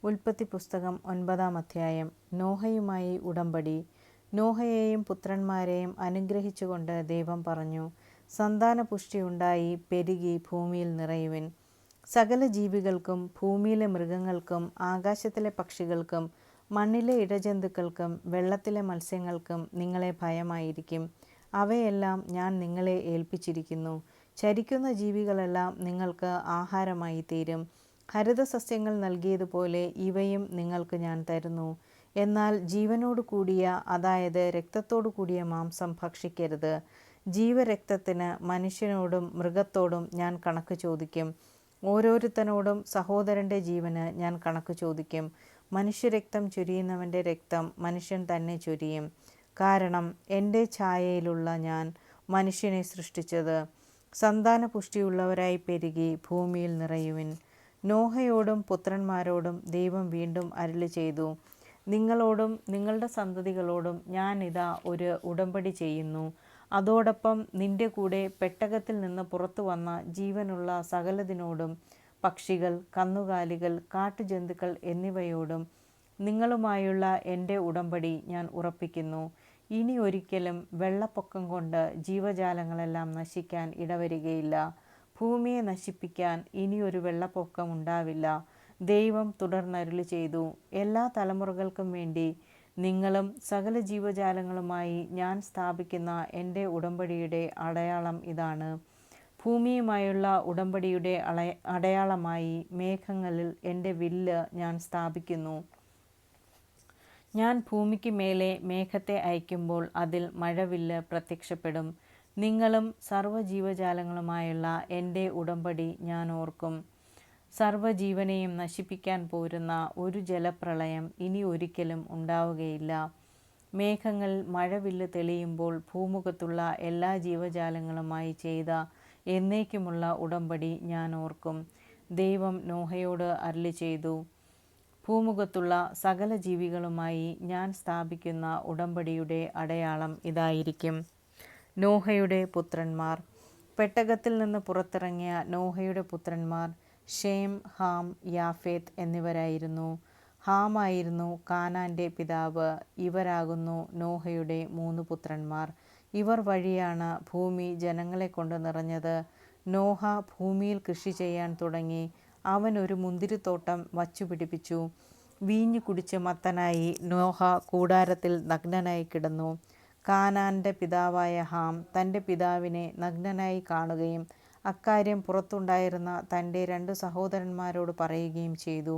ഉൽപ്പത്തി പുസ്തകം 9-ാം അധ്യായം. നോഹയുമായി ഉടമ്പടി. നോഹയെയും പുത്രന്മാരെയും അനുഗ്രഹിച്ചുകൊണ്ട് ദൈവം പറഞ്ഞു, സന്താനപുഷ്ടിയുണ്ടായി പെരുകി ഭൂമിയിൽ നിറയുവിൻ. സകല ജീവികൾക്കും, ഭൂമിയിലെ മൃഗങ്ങൾക്കും, ആകാശത്തിലെ പക്ഷികൾക്കും, മണ്ണിലെ ഇഴജന്തുക്കൾക്കും, വെള്ളത്തിലെ മത്സ്യങ്ങൾക്കും നിങ്ങളെ ഭയമായിരിക്കും. അവയെല്ലാം ഞാൻ നിങ്ങളെ ഏൽപ്പിച്ചിരിക്കുന്നു. ചരിക്കുന്ന ജീവികളെല്ലാം നിങ്ങൾക്ക് ആഹാരമായി തീരും. ഹരിതസസ്യങ്ങൾ നൽകിയതുപോലെ ഇവയും നിങ്ങൾക്ക് ഞാൻ തരുന്നു. എന്നാൽ ജീവനോടു കൂടിയ, അതായത് രക്തത്തോടു കൂടിയ മാംസം ഭക്ഷിക്കരുത്. ജീവരക്തത്തിന് മനുഷ്യനോടും മൃഗത്തോടും ഞാൻ കണക്ക് ചോദിക്കും. ഓരോരുത്തനോടും സഹോദരൻ്റെ ജീവന് ഞാൻ കണക്ക് ചോദിക്കും. മനുഷ്യരക്തം ചൊരിയുന്നവൻ്റെ രക്തം മനുഷ്യൻ തന്നെ ചൊരിയും. കാരണം എൻ്റെ ഛായയിലുള്ള ഞാൻ മനുഷ്യനെ സൃഷ്ടിച്ചത്. സന്താനപുഷ്ടിയുള്ളവരായി പെരുകി ഭൂമിയിൽ നിറയുവിൻ. നോഹയോടും പുത്രന്മാരോടും ദൈവം വീണ്ടും അരുളിച്ചെയ്തു, നിങ്ങളോടും നിങ്ങളുടെ സന്തതികളോടും ഞാൻ ഇതാ ഒരു ഉടമ്പടി ചെയ്യുന്നു. അതോടൊപ്പം നിന്റെ കൂടെ പെട്ടകത്തിൽ നിന്ന് പുറത്തു വന്ന ജീവനുള്ള സകലതിനോടും, പക്ഷികൾ, കന്നുകാലികൾ, കാട്ടുജന്തുക്കൾ എന്നിവയോടും നിങ്ങളുമായുള്ള എൻ്റെ ഉടമ്പടി ഞാൻ ഉറപ്പിക്കുന്നു. ഇനി ഒരിക്കലും വെള്ളപ്പൊക്കം കൊണ്ട് ജീവജാലങ്ങളെല്ലാം നശിക്കാൻ ഇടവരികയില്ല. ഭൂമിയെ നശിപ്പിക്കാൻ ഇനിയൊരു വെള്ളപ്പൊക്കം ഉണ്ടാവില്ല. ദൈവം തുടർന്നരുളിച്ചെയ്തു, എല്ലാ തലമുറകൾക്കും വേണ്ടി നിങ്ങളും സകല ജീവജാലങ്ങളുമായി ഞാൻ സ്ഥാപിക്കുന്ന എൻ്റെ ഉടമ്പടിയുടെ അടയാളം ഇതാണ്. ഭൂമിയുമായുള്ള ഉടമ്പടിയുടെ അടയാളമായി മേഘങ്ങളിൽ എൻ്റെ വില്ല് ഞാൻ സ്ഥാപിക്കുന്നു. ഞാൻ ഭൂമിക്ക് മേലെ മേഘത്തെ അയക്കുമ്പോൾ അതിൽ മഴവില്ല് പ്രത്യക്ഷപ്പെടും. നിങ്ങളും സർവ്വജീവജാലങ്ങളുമായുള്ള എൻ്റെ ഉടമ്പടി ഞാൻ ഓർക്കും. സർവ്വജീവനെയും നശിപ്പിക്കാൻ പോരുന്ന ഒരു ജലപ്രളയം ഇനി ഒരിക്കലും ഉണ്ടാവുകയില്ല. മേഘങ്ങളിൽ മഴവില്ല് തെളിയുമ്പോൾ ഭൂമുഖത്തുള്ള എല്ലാ ജീവജാലങ്ങളുമായി ചെയ്ത എന്നേക്കുമുള്ള ഉടമ്പടി ഞാൻ ഓർക്കും. ദൈവം നോഹയോട് അരുളിച്ചെയ്തു, ഭൂമുഖത്തുള്ള സകല ജീവികളുമായി ഞാൻ സ്ഥാപിക്കുന്ന ഉടമ്പടിയുടെ അടയാളം ഇതായിരിക്കും. നോഹയുടെ പുത്രന്മാർ. പെട്ടകത്തിൽ നിന്ന് പുറത്തിറങ്ങിയ നോഹയുടെ പുത്രന്മാർ ഷേം, ഹാം, യാഫേത്ത് എന്നിവരായിരുന്നു. ഹാമായിരുന്നു കാനാൻ്റെ പിതാവ്. ഇവരാകുന്നു നോഹയുടെ 3 പുത്രന്മാർ. ഇവർ വഴിയാണ് ഭൂമി ജനങ്ങളെ കൊണ്ട് നിറഞ്ഞത്. നോഹ ഭൂമിയിൽ കൃഷി ചെയ്യാൻ തുടങ്ങി. അവൻ ഒരു മുന്തിരിത്തോട്ടം വച്ചുപിടിപ്പിച്ചു. വീഞ്ഞു കുടിച്ച് മത്തനായി നോഹ കൂടാരത്തിൽ നഗ്നനായി കിടന്നു. കാനാൻ്റെ പിതാവായ ഹാം തൻ്റെ പിതാവിനെ നഗ്നനായി കാണുകയും അക്കാര്യം പുറത്തുണ്ടായിരുന്ന തൻ്റെ 2 സഹോദരന്മാരോട് പറയുകയും ചെയ്തു.